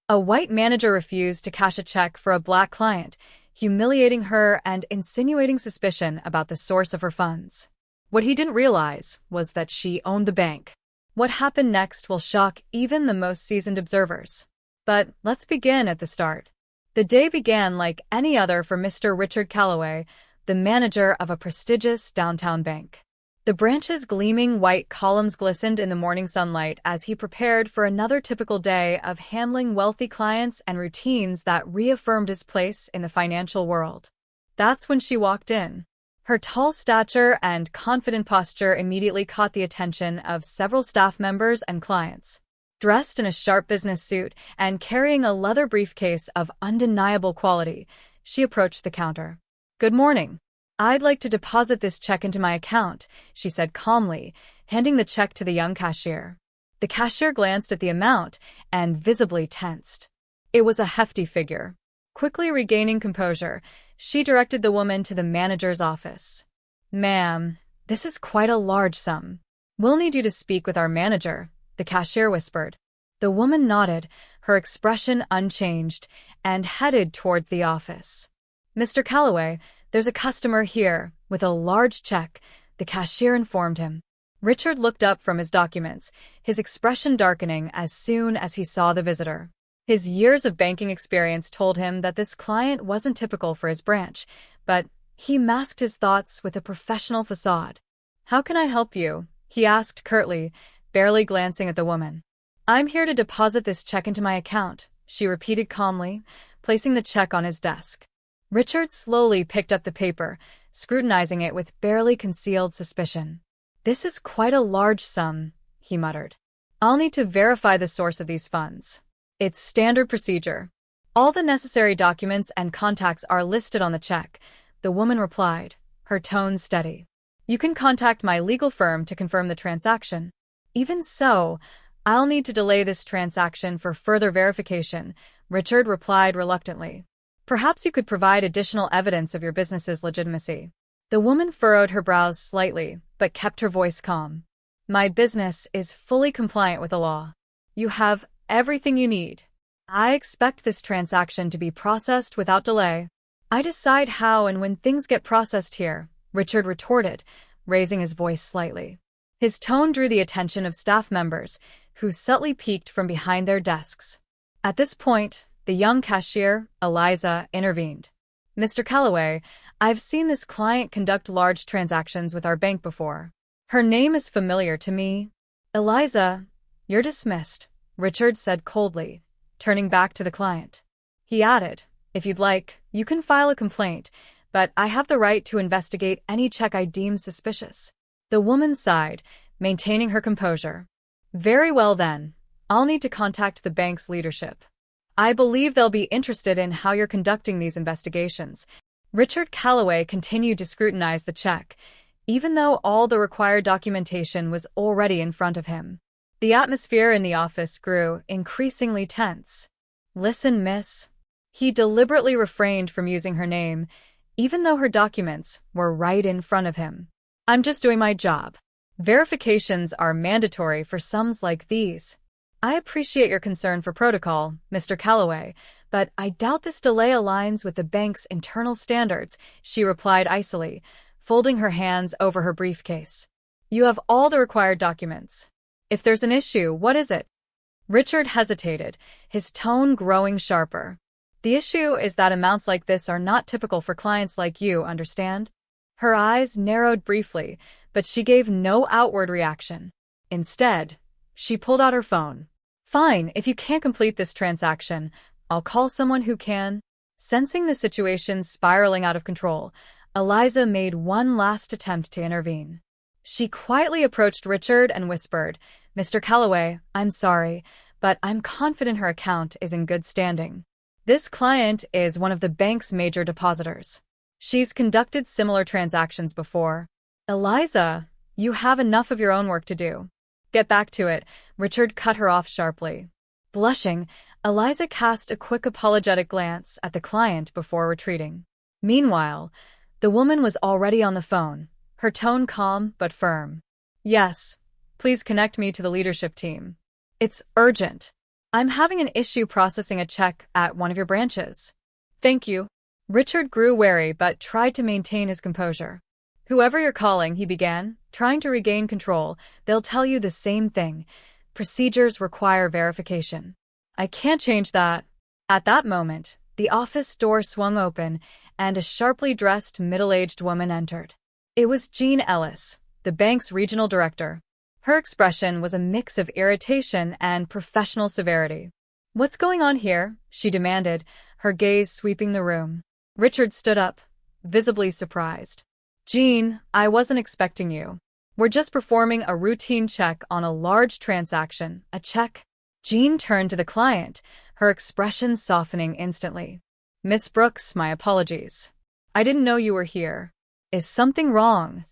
A white manager refused to cash a check for a black client, humiliating her and insinuating suspicion about the source of her funds. What he didn't realize was that she owned the bank. What happened next will shock even the most seasoned observers. But let's begin at the start. The day began like any other for Mr. Richard Calloway, the manager of a prestigious downtown bank. The branch's gleaming white columns glistened in the morning sunlight as he prepared for another typical day of handling wealthy clients and routines that reaffirmed his place in the financial world. That's when she walked in. Her tall stature and confident posture immediately caught the attention of several staff members and clients. Dressed in a sharp business suit and carrying a leather briefcase of undeniable quality, she approached the counter. "Good morning. I'd like to deposit this check into my account," she said calmly, handing the check to the young cashier. The cashier glanced at the amount and visibly tensed. It was a hefty figure. Quickly regaining composure, she directed the woman to the manager's office. "Ma'am, this is quite a large sum. We'll need you to speak with our manager," the cashier whispered. The woman nodded, her expression unchanged, and headed towards the office. "Mr. Calloway, there's a customer here with a large check," the cashier informed him. Richard looked up from his documents, his expression darkening as soon as he saw the visitor. His years of banking experience told him that this client wasn't typical for his branch, but he masked his thoughts with a professional facade. "How can I help you?" he asked curtly, barely glancing at the woman. "I'm here to deposit this check into my account," she repeated calmly, placing the check on his desk. Richard slowly picked up the paper, scrutinizing it with barely concealed suspicion. "This is quite a large sum," he muttered. "I'll need to verify the source of these funds. It's standard procedure. All the necessary documents and contacts are listed on the check," the woman replied, her tone steady. "You can contact my legal firm to confirm the transaction. Even so, I'll need to delay this transaction for further verification," Richard replied reluctantly. "Perhaps you could provide additional evidence of your business's legitimacy." The woman furrowed her brows slightly, but kept her voice calm. "My business is fully compliant with the law. You have everything you need. I expect this transaction to be processed without delay." "I decide how and when things get processed here," Richard retorted, raising his voice slightly. His tone drew the attention of staff members, who subtly peeked from behind their desks. At this point, the young cashier, Eliza, intervened. "Mr. Calloway, I've seen this client conduct large transactions with our bank before. Her name is familiar to me." "Eliza, you're dismissed," Richard said coldly, turning back to the client. He added, "If you'd like, you can file a complaint, but I have the right to investigate any check I deem suspicious." The woman sighed, maintaining her composure. "Very well then. I'll need to contact the bank's leadership. I believe they'll be interested in how you're conducting these investigations." Richard Calloway continued to scrutinize the check, even though all the required documentation was already in front of him. The atmosphere in the office grew increasingly tense. "Listen, miss." He deliberately refrained from using her name, even though her documents were right in front of him. "I'm just doing my job. Verifications are mandatory for sums like these. I appreciate your concern for protocol, Mr. Calloway, but I doubt this delay aligns with the bank's internal standards," she replied icily, folding her hands over her briefcase. "You have all the required documents. If there's an issue, what is it?" Richard hesitated, his tone growing sharper. "The issue is that amounts like this are not typical for clients like you, understand?" Her eyes narrowed briefly, but she gave no outward reaction. Instead, she pulled out her phone. "Fine, if you can't complete this transaction, I'll call someone who can." Sensing the situation spiraling out of control, Eliza made one last attempt to intervene. She quietly approached Richard and whispered, "Mr. Calloway, I'm sorry, but I'm confident her account is in good standing. This client is one of the bank's major depositors. She's conducted similar transactions before." "Eliza, you have enough of your own work to do. Get back to it," Richard cut her off sharply. Blushing, Eliza cast a quick apologetic glance at the client before retreating. Meanwhile, the woman was already on the phone, her tone calm but firm. "Yes, please connect me to the leadership team. It's urgent. I'm having an issue processing a check at one of your branches. Thank you. Richard grew wary but tried to maintain his composure. Whoever you're calling, he began, trying to regain control, they'll tell you the same thing. Procedures require verification. I can't change that. At that moment, the office door swung open, and a sharply dressed middle-aged woman entered. It was Jean Ellis, the bank's regional director. Her expression was a mix of irritation and professional severity. "What's going on here?" she demanded, her gaze sweeping the room. Richard stood up, visibly surprised. "Jean, I wasn't expecting you. We're just performing a routine check on a large transaction." "A check?" Jean turned to the client, her expression softening instantly. "Miss Brooks, my apologies. I didn't know you were here. Is something wrong?"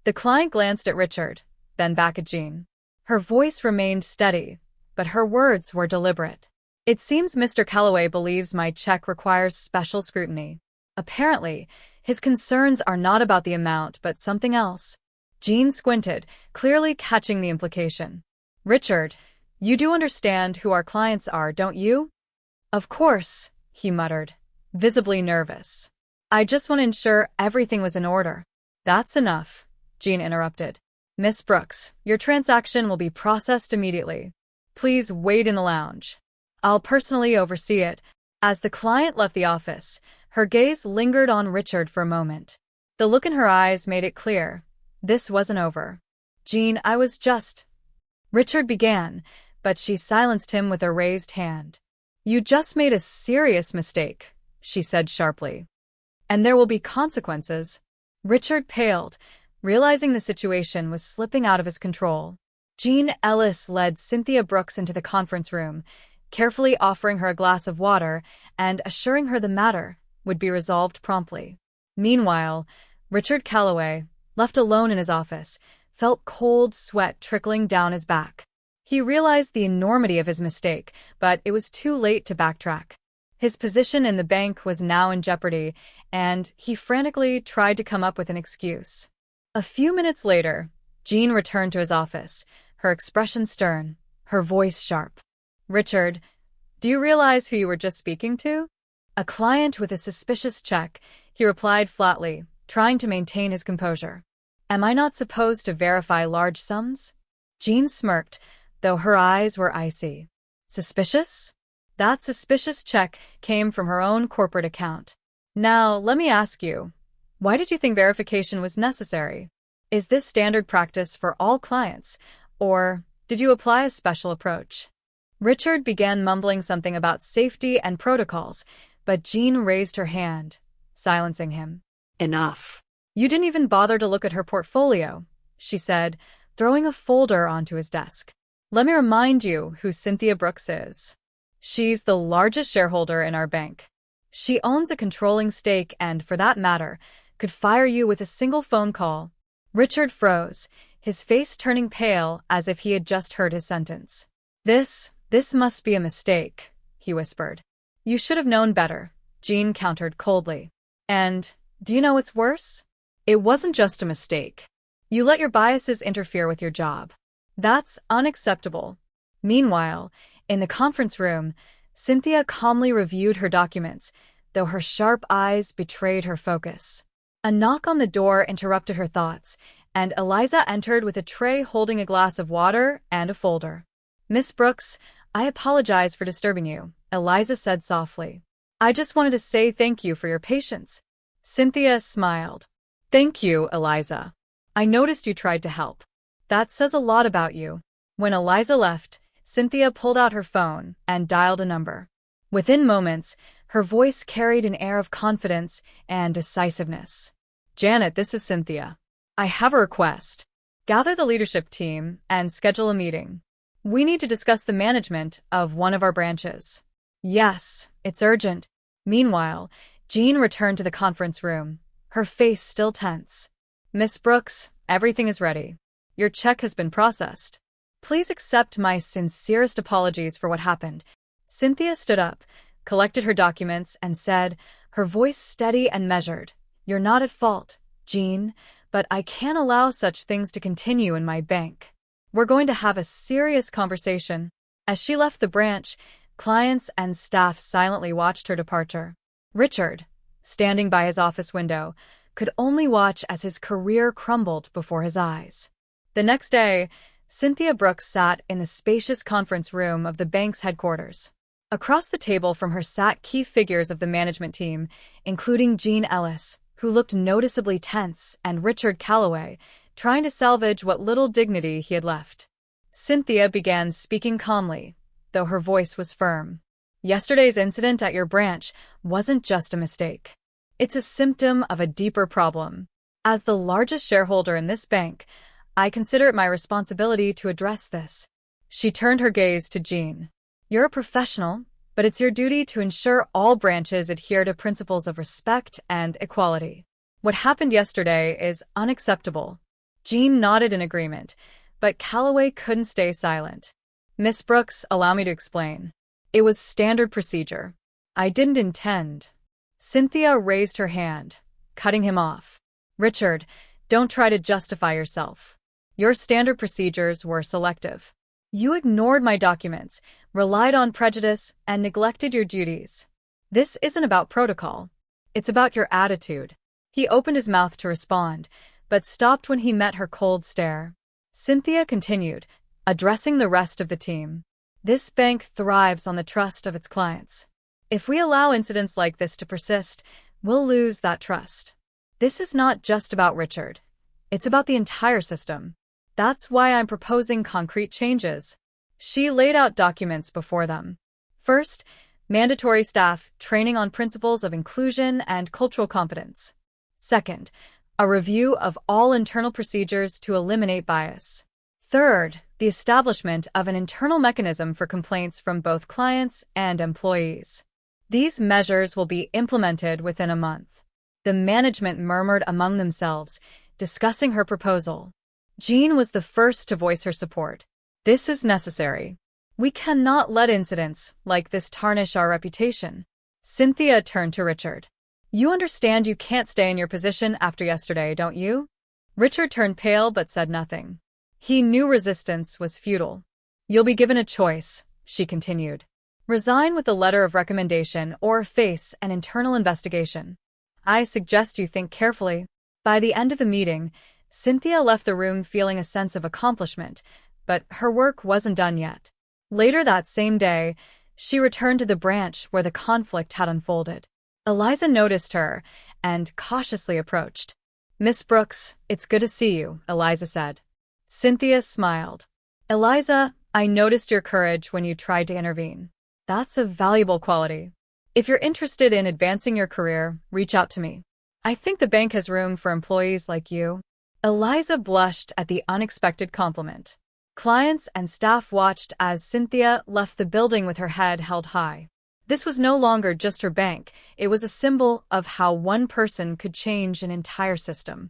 The client glanced at Richard, then back at Jean. Her voice remained steady, but her words were deliberate. "It seems Mr. Calloway believes my check requires special scrutiny. Apparently, his concerns are not about the amount but something else." Jean squinted, clearly catching the implication. "Richard, you do understand who our clients are, don't you?" "Of course," he muttered, visibly nervous. "I just want to ensure everything was in order." "That's enough," Jean interrupted. "Miss Brooks, your transaction will be processed immediately. Please wait in the lounge. I'll personally oversee it." As the client left the office, her gaze lingered on Richard for a moment. The look in her eyes made it clear. This wasn't over. "Jean, I was just—" Richard began, but she silenced him with a raised hand. "You just made a serious mistake," she said sharply. "And there will be consequences." Richard paled, realizing the situation was slipping out of his control. Jean Ellis led Cynthia Brooks into the conference room, carefully offering her a glass of water and assuring her the matter would be resolved promptly. Meanwhile, Richard Calloway, left alone in his office, felt cold sweat trickling down his back. He realized the enormity of his mistake, but it was too late to backtrack. His position in the bank was now in jeopardy, and he frantically tried to come up with an excuse. A few minutes later, Jean returned to his office, her expression stern, her voice sharp. "Richard, do you realize who you were just speaking to?" "A client with a suspicious check," he replied flatly, trying to maintain his composure. "Am I not supposed to verify large sums?" Jean smirked, though her eyes were icy. "Suspicious?" That suspicious check came from her own corporate account. "Now, let me ask you, why did you think verification was necessary? Is this standard practice for all clients, or did you apply a special approach?" Richard began mumbling something about safety and protocols, but Jean raised her hand, silencing him. "Enough. You didn't even bother to look at her portfolio," she said, throwing a folder onto his desk. "Let me remind you who Cynthia Brooks is. She's the largest shareholder in our bank. She owns a controlling stake and, for that matter, could fire you with a single phone call." Richard froze, his face turning pale as if he had just heard his sentence. This must be a mistake," he whispered. "You should have known better," Jean countered coldly. "And, do you know what's worse? It wasn't just a mistake. You let your biases interfere with your job. That's unacceptable." Meanwhile, in the conference room, Cynthia calmly reviewed her documents, though her sharp eyes betrayed her focus. A knock on the door interrupted her thoughts, and Eliza entered with a tray holding a glass of water and a folder. "Miss Brooks, I apologize for disturbing you," Eliza said softly. "I just wanted to say thank you for your patience." Cynthia smiled. "Thank you, Eliza. I noticed you tried to help. That says a lot about you." When Eliza left, Cynthia pulled out her phone and dialed a number. Within moments, her voice carried an air of confidence and decisiveness. "Janet, this is Cynthia. I have a request. Gather the leadership team and schedule a meeting. We need to discuss the management of one of our branches." "Yes, it's urgent." Meanwhile, Jean returned to the conference room, her face still tense. "Miss Brooks, everything is ready. Your check has been processed. Please accept my sincerest apologies for what happened." Cynthia stood up, collected her documents, and said, her voice steady and measured, "You're not at fault, Jean, but I can't allow such things to continue in my bank. We're going to have a serious conversation." As she left the branch, clients and staff silently watched her departure. Richard, standing by his office window, could only watch as his career crumbled before his eyes. The next day, Cynthia Brooks sat in the spacious conference room of the bank's headquarters. Across the table from her sat key figures of the management team, including Jean Ellis, who looked noticeably tense, and Richard Calloway, trying to salvage what little dignity he had left. Cynthia began speaking calmly, though her voice was firm. Yesterday's incident at your branch wasn't just a mistake. It's a symptom of a deeper problem. As the largest shareholder in this bank, I consider it my responsibility to address this. She turned her gaze to Jean. You're a professional, but it's your duty to ensure all branches adhere to principles of respect and equality. What happened yesterday is unacceptable. Jean nodded in agreement, but Calloway couldn't stay silent. Miss Brooks, allow me to explain. It was standard procedure. I didn't intend. Cynthia raised her hand, cutting him off. Richard, don't try to justify yourself. Your standard procedures were selective. You ignored my documents, relied on prejudice, and neglected your duties. This isn't about protocol. It's about your attitude. He opened his mouth to respond, but stopped when he met her cold stare. Cynthia continued, addressing the rest of the team. This bank thrives on the trust of its clients. If we allow incidents like this to persist, we'll lose that trust. This is not just about Richard. It's about the entire system. That's why I'm proposing concrete changes. She laid out documents before them. First, mandatory staff training on principles of inclusion and cultural competence. Second, a review of all internal procedures to eliminate bias. Third, the establishment of an internal mechanism for complaints from both clients and employees. These measures will be implemented within a month. The management murmured among themselves, discussing her proposal. Jean was the first to voice her support. This is necessary. We cannot let incidents like this tarnish our reputation. Cynthia turned to Richard. You understand you can't stay in your position after yesterday, don't you? Richard turned pale but said nothing. He knew resistance was futile. You'll be given a choice, she continued. Resign with a letter of recommendation or face an internal investigation. I suggest you think carefully. By the end of the meeting, Cynthia left the room feeling a sense of accomplishment, but her work wasn't done yet. Later that same day, she returned to the branch where the conflict had unfolded. Eliza noticed her and cautiously approached. Miss Brooks, it's good to see you, Eliza said. Cynthia smiled. Eliza, I noticed your courage when you tried to intervene. That's a valuable quality. If you're interested in advancing your career, reach out to me. I think the bank has room for employees like you. Eliza blushed at the unexpected compliment. Clients and staff watched as Cynthia left the building with her head held high. This was no longer just her bank, it was a symbol of how one person could change an entire system.